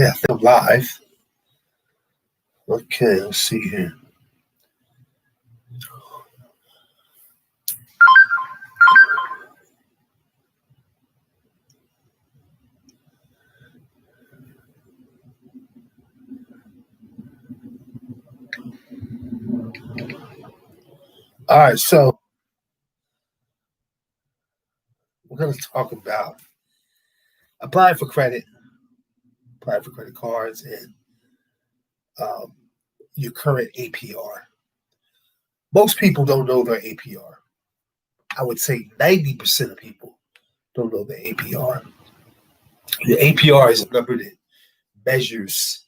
Okay, I think I'm live. Okay, let's see here. All right, so we're going to talk about applying for credit, applying for credit cards, and um, your current APR. Most people don't know their APR. I would say 90% of people don't know their APR. The APR is a number that measures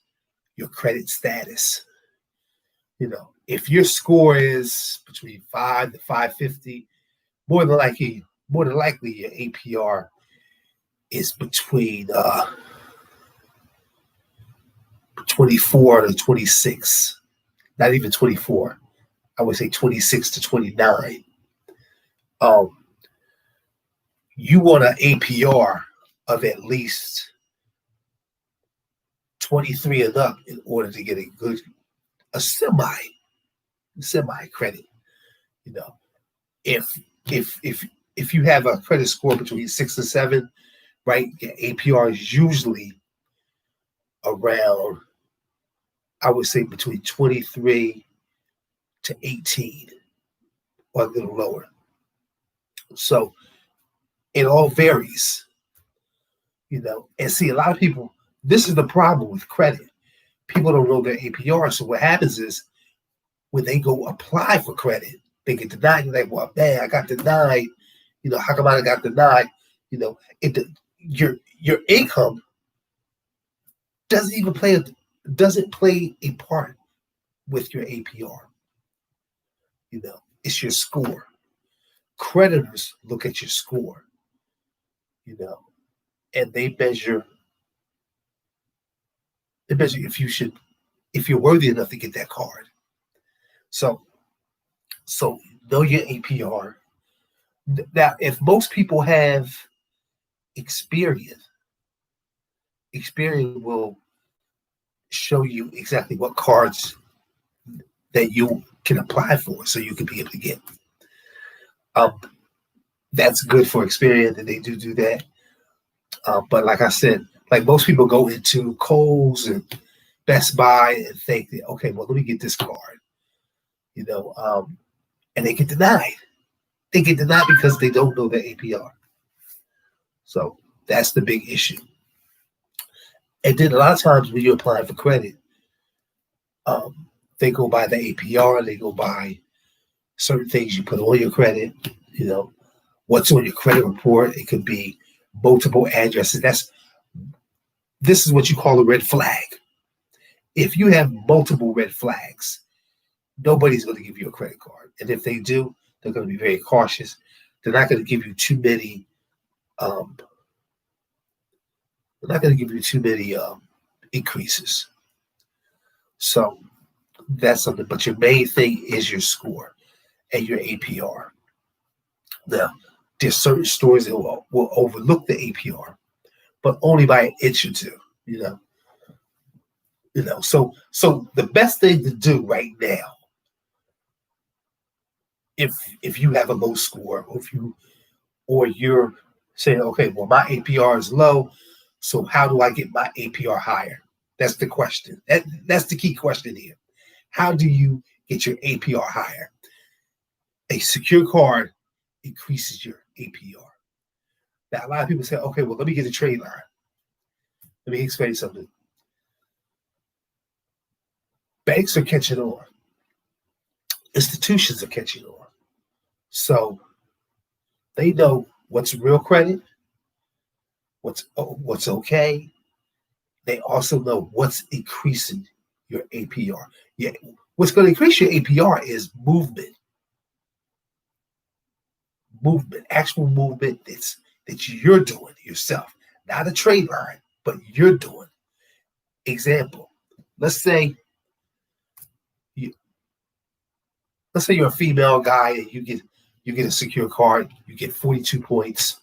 your credit status. If your score is between 5 to 550, more than likely your APR is between 24 to 26, not even 24. I would say 26 to 29. Um, you want an APR of at least 23 and up in order to get a semi credit. You know, if if you have a credit score between 6 and 7, right, your APR is usually around, I would say, between 23 to 18 or a little lower. So it all varies, And see, a lot of people, this is the problem with credit. People don't know their APR. So what happens is when they go apply for credit, they get denied. You're like, well, man, I got denied. How come I got denied? Your income doesn't play a part with your APR. It's your score. Creditors look at your score, and they measure if you're worthy enough to get that card. So know your APR. Now, if most people have experience will show you exactly what cards that you can apply for, so you can be able to get. That's good for Experian, and they do that. But like I said, like most people go into Kohl's and Best Buy and think that, okay, well, let me get this card, and they get denied. They get denied because they don't know their APR. So that's the big issue. And then a lot of times when you're applying for credit, they go by the APR, they go by certain things you put on your credit, what's on your credit report. It could be multiple addresses. This is what you call a red flag. If you have multiple red flags, nobody's going to give you a credit card. And if they do, they're going to be very cautious. They're not going to give you too many. Increases. So that's something. But your main thing is your score and your APR. Now, there's certain stores that will overlook the APR, but only by an inch or two. So the best thing to do right now, if you have a low score, or you're saying, okay, well, my APR is low, so how do I get my APR higher? That's the question. That's the key question here. How do you get your APR higher? A secure card increases your APR. Now, a lot of people say, okay, well, let me get a trade line. Let me explain something. Banks are catching on. Institutions are catching on. So they know what's real credit, what's okay. They also know what's increasing your APR. Yeah, what's going to increase your APR is movement. Actual movement that you're doing yourself, not a trade line, but you're doing. Example, let's say you're a female guy and you get a secure card, you get 42 points,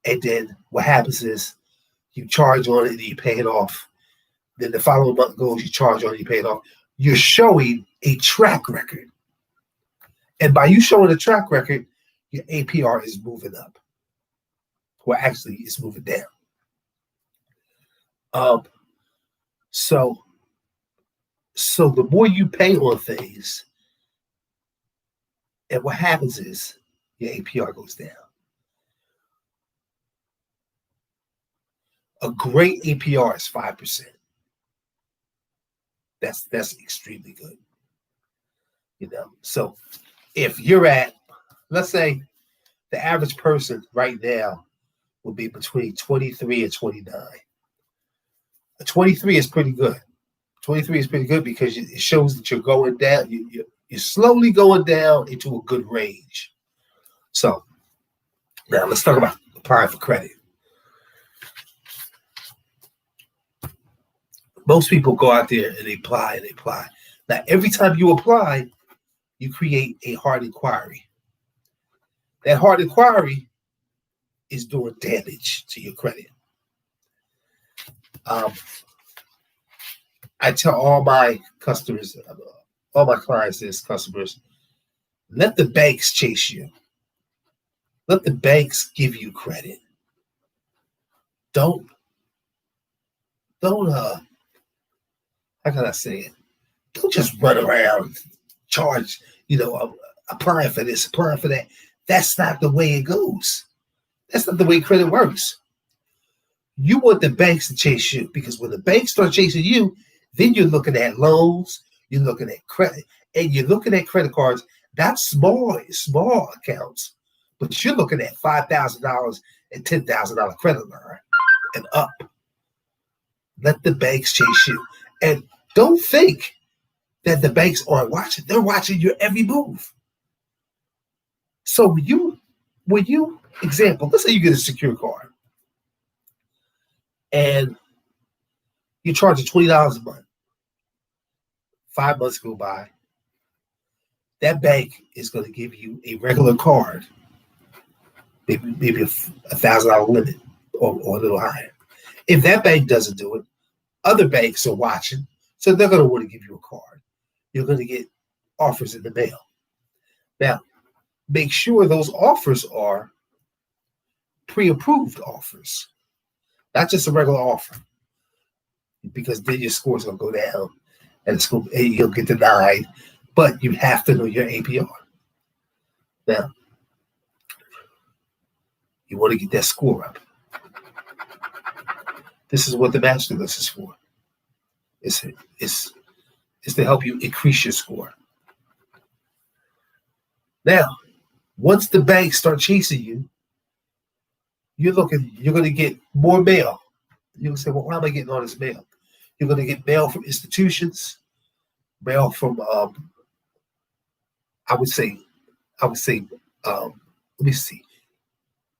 and then what happens is you charge on it and you pay it off, Then the following month goes, you charge on, you pay it off. You're showing a track record. And by you showing a track record, your APR is moving up. Well, actually, it's moving down. So the more you pay on things, and what happens is your APR goes down. A great APR is 5%. That's extremely good. So if you're at, let's say the average person right now will be between 23 and 29. A 23 is pretty good. 23 is pretty good because it shows that you're going down. You're slowly going down into a good range. So now let's talk about applying for credit. Most people go out there and they apply. Now, every time you apply, you create a hard inquiry. That hard inquiry is doing damage to your credit. I tell all my customers, all my clients as customers, let the banks chase you. Let the banks give you credit. Don't how can I say it? Don't just run around, charge, applying for this, applying for that. That's not the way it goes. That's not the way credit works. You want the banks to chase you, because when the banks start chasing you, then you're looking at loans, you're looking at credit, and you're looking at credit cards, not small accounts, but you're looking at $5,000 and $10,000 credit line and up. Let the banks chase you. And don't think that the banks aren't watching. They're watching your every move. So when you example, let's say you get a secure card and you charge $20 a month. 5 months go by. That bank is going to give you a regular card, maybe a $1,000 limit or a little higher. If that bank doesn't do it, other banks are watching, so they're going to want to give you a card. You're going to get offers in the mail. Now, make sure those offers are pre-approved offers, not just a regular offer, because then your score's going to go down and you'll get denied, but you have to know your APR. Now, you want to get that score up. This is what the master list is for. It's to help you increase your score. Now, once the banks start chasing you, you're going to get more mail. You're going to say, well, why am I getting all this mail? You're going to get mail from institutions, mail from, I would say, let me see,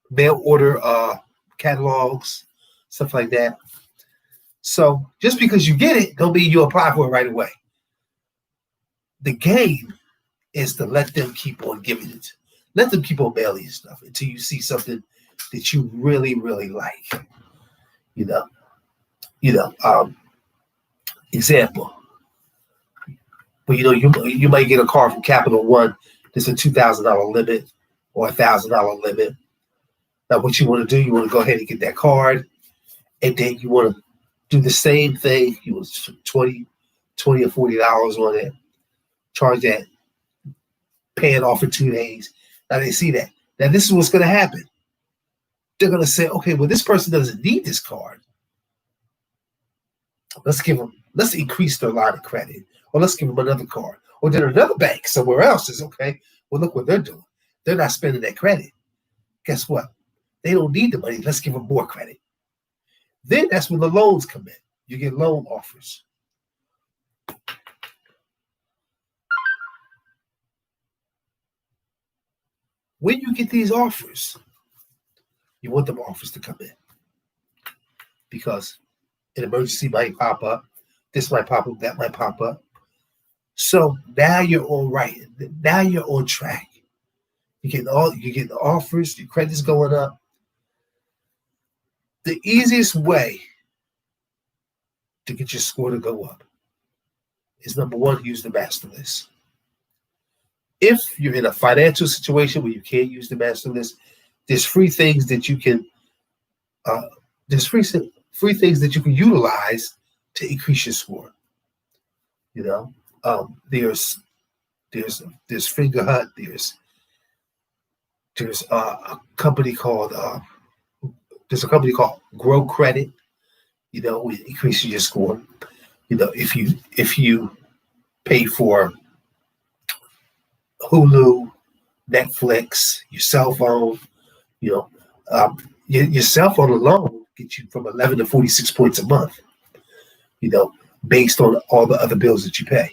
mail order catalogs, stuff like that. So just because you get it, don't mean you apply for it right away. The game is to let them keep on giving it. Let them keep on mailing you stuff until you see something that you really, really like. Example. Well, you might get a car from Capital One that's a $2,000 limit or $1,000 limit. Now, what you want to do, you want to go ahead and get that card, and then you want to do the same thing. You want $20 or $40 on it, charge that, pay it off for 2 days. Now they see that. Now this is what's going to happen. They're going to say, okay, well, this person doesn't need this card. Let's increase their line of credit, or let's give them another card. Or then another bank somewhere else says, okay, well, look what they're doing. They're not spending that credit. Guess what? They don't need the money. Let's give them more credit. Then that's when the loans come in. You get loan offers. When you get these offers, you want them offers to come in, because an emergency might pop up. This might pop up. That might pop up. So now you're all right. Now you're on track. You're getting the offers. Your credit's going up. The easiest way to get your score to go up is number one, use the master list. If you're in a financial situation where you can't use the master list, there's free things that you can there's free things that you can utilize to increase your score. You know, there's Finger Hut. There's a company called Grow Credit. You know, it increases your score. You know, if you pay for Hulu, Netflix, your cell phone, you know, your cell phone alone gets you from 11 to 46 points a month. You know, based on all the other bills that you pay.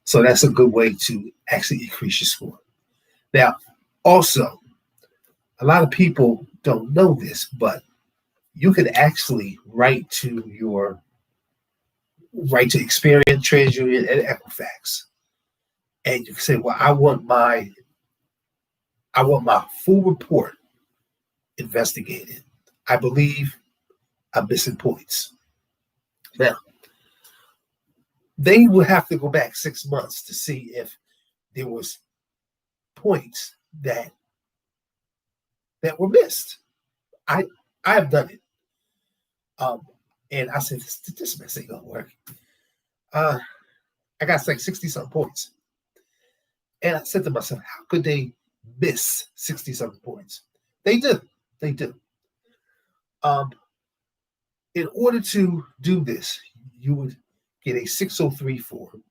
So that's a good way to actually increase your score. Now, also, a lot of people don't know this, but you can actually write to Experian, TransUnion, and Equifax, and you can say, "Well, I want my full report investigated. I believe I'm missing points." Now, they will have to go back 6 months to see if there was points that were missed. I have done it. And I said, this mess ain't gonna work. I got like 60-something points. And I said to myself, how could they miss 60-something points? They do. In order to do this, you would get a 603 form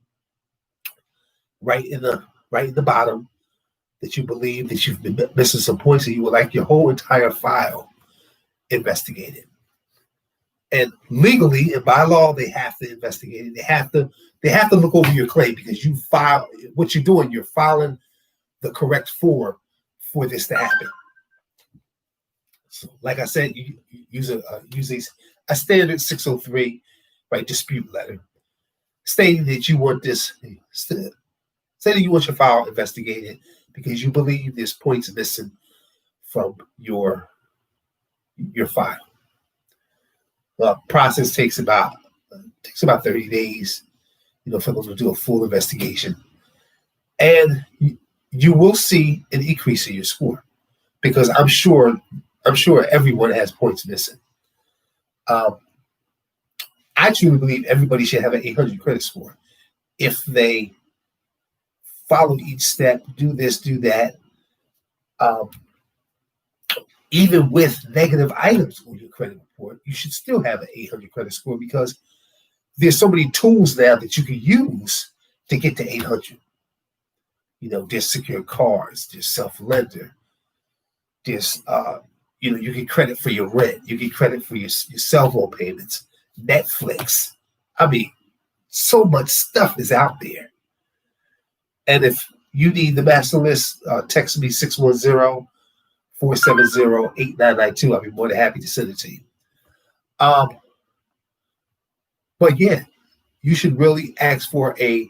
right in the bottom that you believe that you've been missing some points and you would like your whole entire file investigated. And legally and by law, they have to investigate it. They have to look over your claim because you file what you're doing. You're filing the correct form for this to happen. So, like I said, you use a standard 603, right, dispute letter, stating that you want your file investigated because you believe there's points missing from your file. The process takes about 30 days, for them to do a full investigation, and you will see an increase in your score because I'm sure everyone has points missing. I truly believe everybody should have an 800 credit score if they follow each step, do this, do that. Even with negative items on your credit report, you should still have an 800 credit score because there's so many tools now that you can use to get to 800. There's secure cards, there's self-lender, there's you get credit for your rent, you get credit for your cell phone payments, Netflix. I mean, so much stuff is out there. And if you need the master list, text me 610-470-8992. I'll be more than happy to send it to you. But yeah, you should really ask for a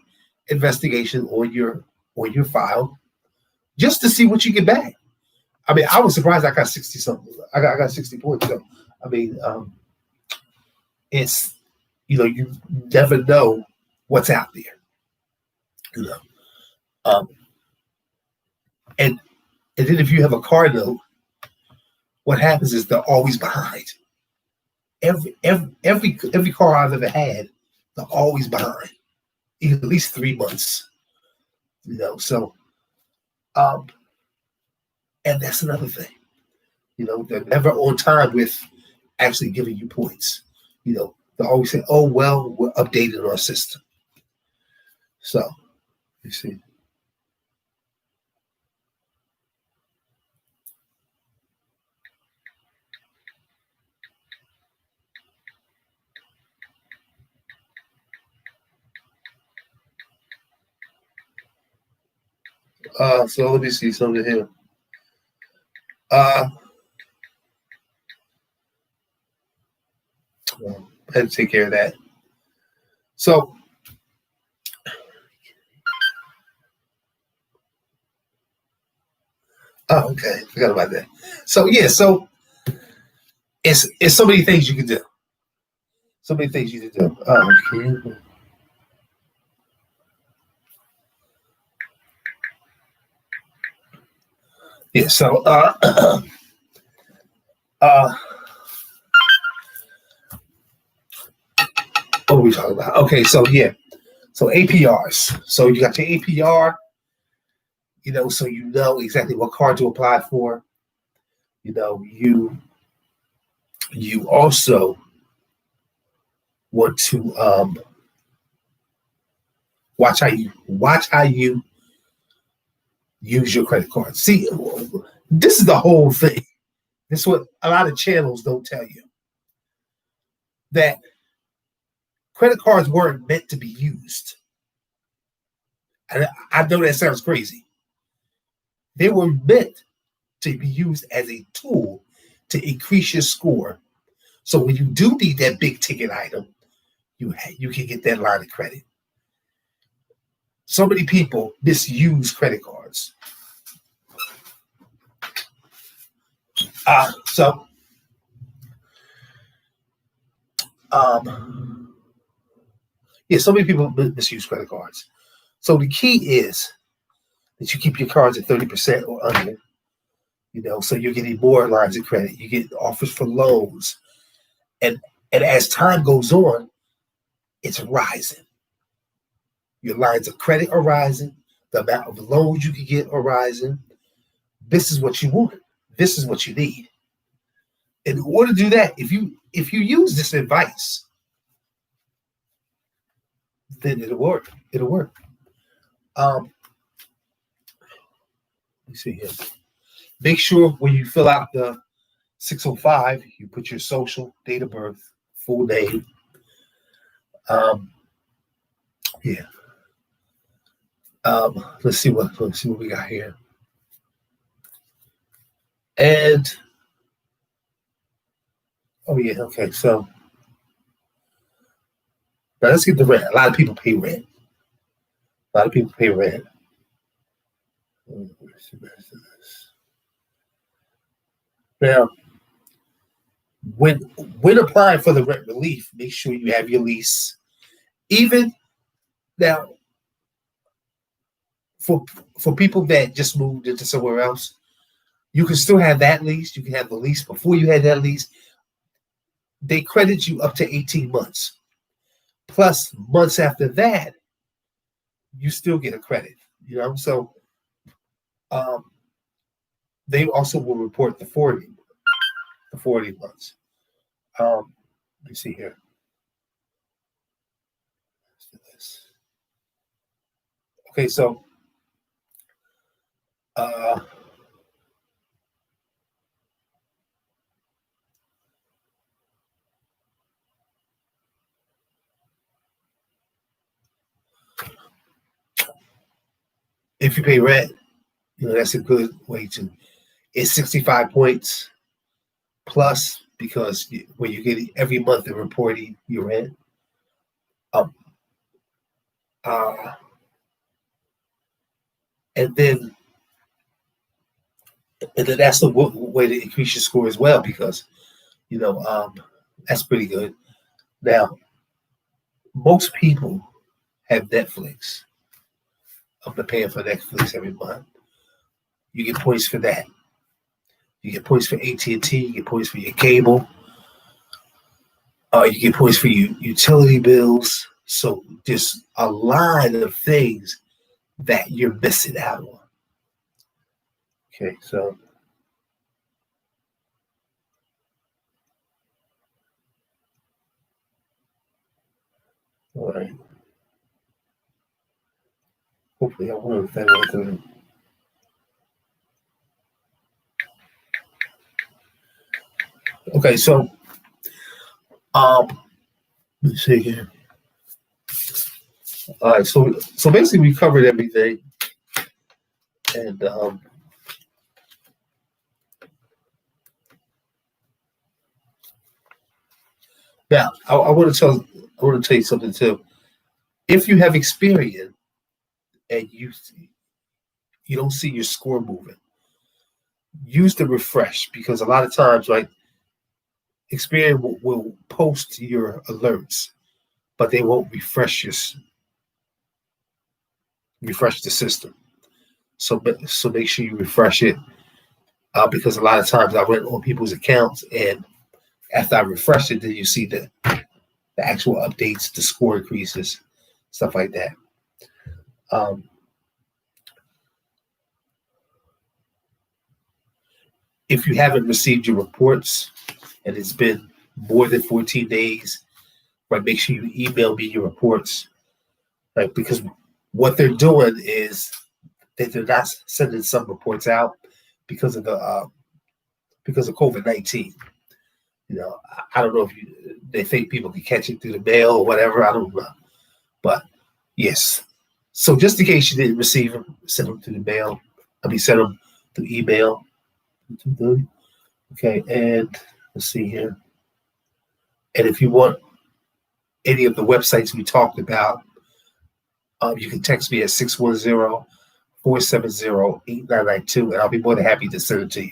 investigation on your file just to see what you get back. I mean, I was surprised I got 60 something. I got 60 points. So, I mean, it's you never know what's out there. And then if you have a car note, what happens is they're always behind. Every car I've ever had, they're always behind, at least 3 months. So, and that's another thing. They're never on time with actually giving you points. They always say, "Oh well, we're updating our system." So, you see. So let me see something here. I had to take care of that. So, okay, forgot about that. So yeah, so it's so many things you can do. So many things you need to do. Okay. Yeah. So uh, what are we talking about? Okay. So yeah. So APRs. So you got your APR. So you know exactly what card to apply for. You also want to watch how you use your credit card. See, this is the whole thing. This is what a lot of channels don't tell you, that credit cards weren't meant to be used. And I know that sounds crazy. They were meant to be used as a tool to increase your score. So when you do need that big ticket item, you can get that line of credit. So many people misuse credit cards. So yeah, so many people misuse credit cards. So the key is that you keep your cards at 30% or under. So you're getting more lines of credit. You get offers for loans, and as time goes on, it's rising. Your lines of credit are rising. The amount of loans you can get are rising. This is what you want. This is what you need. In order to do that, if you use this advice, then it'll work. It'll work. Let me see here. Make sure when you fill out the 605, you put your social, date of birth, full name. Yeah. Let's see what we got here. And oh yeah, okay. So now let's get the rent. A lot of people pay rent. A lot of people pay rent. Now, when applying for the rent relief, make sure you have your lease. Even now, for people that just moved into somewhere else, you can still have that lease. You can have the lease before you had that lease. They credit you up to 18 months. Plus, months after that, you still get a credit. So um, they also will report the 40 months. Let me see here. Let's do this. Okay, so uh, if you pay rent, that's a good way to. It's 65 points plus, because when you get every month they're reporting your rent. Um, uh, and then that's the way to increase your score as well, because that's pretty good. Now, most people have Netflix. I'm paying for Netflix every month. You get points for that. You get points for AT&T. You get points for your cable. You get points for your utility bills. So there's a lot of things that you're missing out on. Okay, so all right. Hopefully, I wonder if that went through. Okay, so let's see here. All right, so basically we covered everything, and now I want to tell you something too. If you have Experian and you don't see your score moving, use the refresh, because a lot of times, right, Experian will post your alerts, but they won't refresh the system. So make sure you refresh it, because a lot of times I went on people's accounts, and after I refresh it, then you see the actual updates, the score increases, stuff like that. If you haven't received your reports and it's been more than 14 days, right, make sure you email me your reports, right? Because what they're doing is that they're not sending some reports out because of COVID-19. I don't know if they think people can catch it through the mail or whatever. I don't know, but yes. So just in case you didn't receive them, send them through the mail. Send them through email. Okay, and let's see here. And if you want any of the websites we talked about, you can text me at 610-470-8992, and I'll be more than happy to send it to you.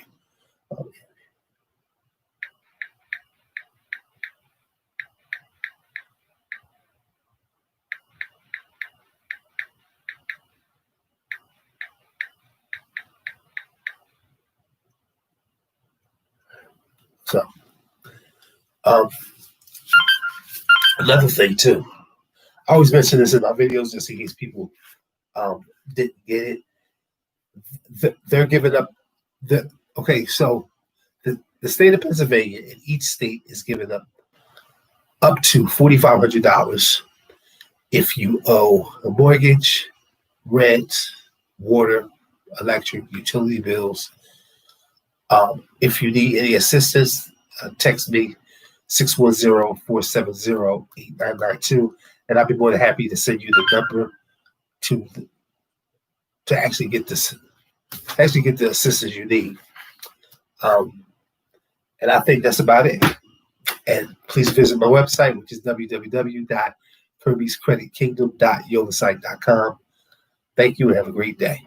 So, another thing too, I always mention this in my videos just in case people didn't get it. They're giving up so the state of Pennsylvania, and each state is giving up to $4,500 if you owe a mortgage, rent, water, electric, utility bills. If you need any assistance, text me 610-470-8992, and I'll be more than happy to send you the number to actually get the assistance you need. And I think that's about it. And please visit my website, which is www.kirby'screditkingdom.yolasite.com. Thank you and have a great day.